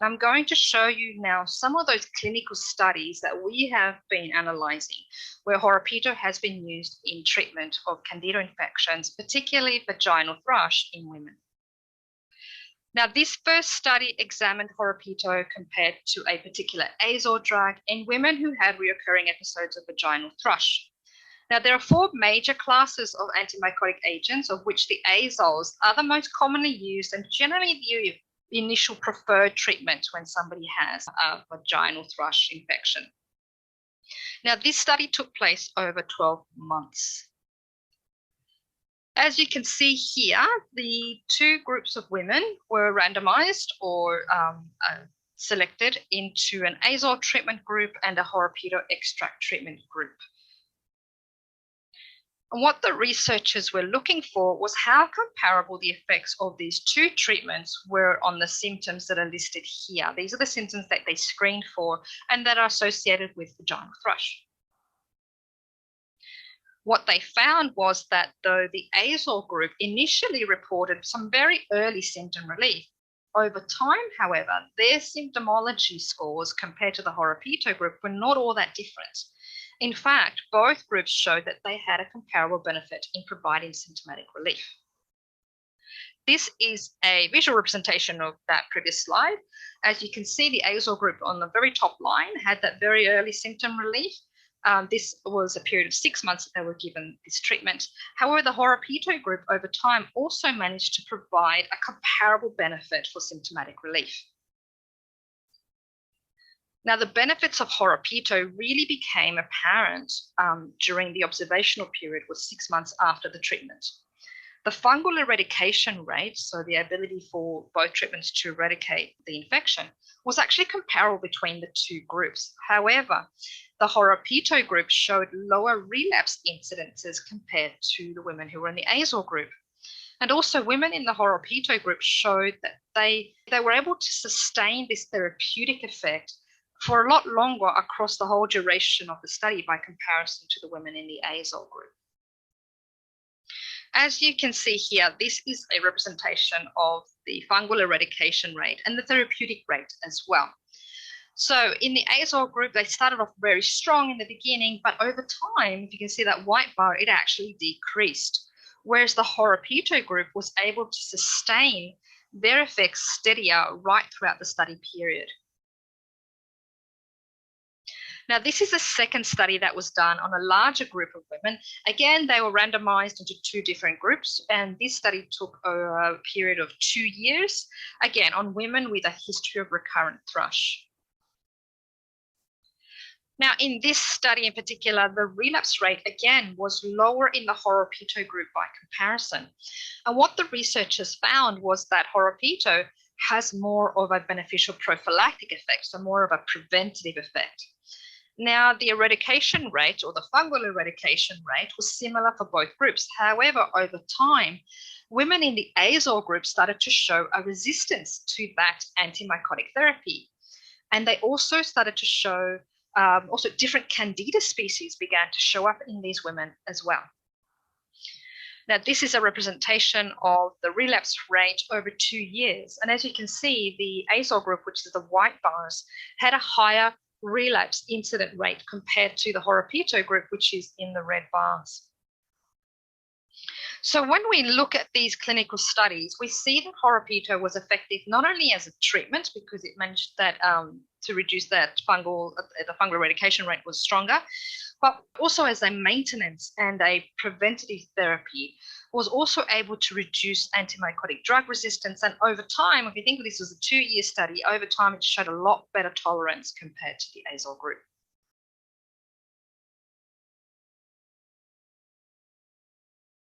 I'm going to show you now some of those clinical studies that we have been analyzing where Horopito has been used in treatment of Candida infections, particularly vaginal thrush in women. Now, this first study examined Horopito compared to a particular azole drug in women who had recurring episodes of vaginal thrush. Now, there are 4 major classes of antimycotic agents, of which the azoles are the most commonly used and generally the initial preferred treatment when somebody has a vaginal thrush infection. Now, this study took place over 12 months. As you can see here, the 2 groups of women were randomized or selected into an azole treatment group and a Horopito extract treatment group. And what the researchers were looking for was how comparable the effects of these 2 treatments were on the symptoms that are listed here. These are the symptoms that they screened for and that are associated with vaginal thrush. What they found was that though the azole group initially reported some very early symptom relief, over time, however, their symptomology scores compared to the Horopito group were not all that different. In fact, both groups showed that they had a comparable benefit in providing symptomatic relief. This is a visual representation of that previous slide. As you can see, the azole group on the very top line had that very early symptom relief. This was a period of 6 months that they were given this treatment. However, the Horopito group over time also managed to provide a comparable benefit for symptomatic relief. Now, the benefits of Horopito really became apparent during the observational period, was 6 months after the treatment. The fungal eradication rate, so the ability for both treatments to eradicate the infection, was actually comparable between the 2 groups. However, the Horopito group showed lower relapse incidences compared to the women who were in the azole group. And also women in the Horopito group showed that they were able to sustain this therapeutic effect for a lot longer across the whole duration of the study by comparison to the women in the azole group. As you can see here, this is a representation of the fungal eradication rate and the therapeutic rate as well. So in the azole group, they started off very strong in the beginning, but over time, if you can see that white bar, it actually decreased. Whereas the Horopito group was able to sustain their effects steadier right throughout the study period. Now, this is the second study that was done on a larger group of women. Again, they were randomized into 2 different groups, and this study took a period of 2 years, again, on women with a history of recurrent thrush. Now, in this study in particular, the relapse rate, again, was lower in the Horopito group by comparison. And what the researchers found was that Horopito has more of a beneficial prophylactic effect, so more of a preventative effect. Now, the eradication rate or the fungal eradication rate was similar for both groups. However, over time, women in the azole group started to show a resistance to that antimycotic therapy. And they also started to show, also different Candida species began to show up in these women as well. Now, this is a representation of the relapse rate over 2 years. And as you can see, the azole group, which is the white bars, had a higher relapse incident rate compared to the Horopito group, which is in the red bars. So when we look at these clinical studies, we see that Horopito was effective not only as a treatment because it managed that to reduce that the fungal eradication rate was stronger, but also as a maintenance and a preventative therapy, was also able to reduce antimycotic drug resistance. And over time, if you think this was a 2-year study, over time it showed a lot better tolerance compared to the azole group.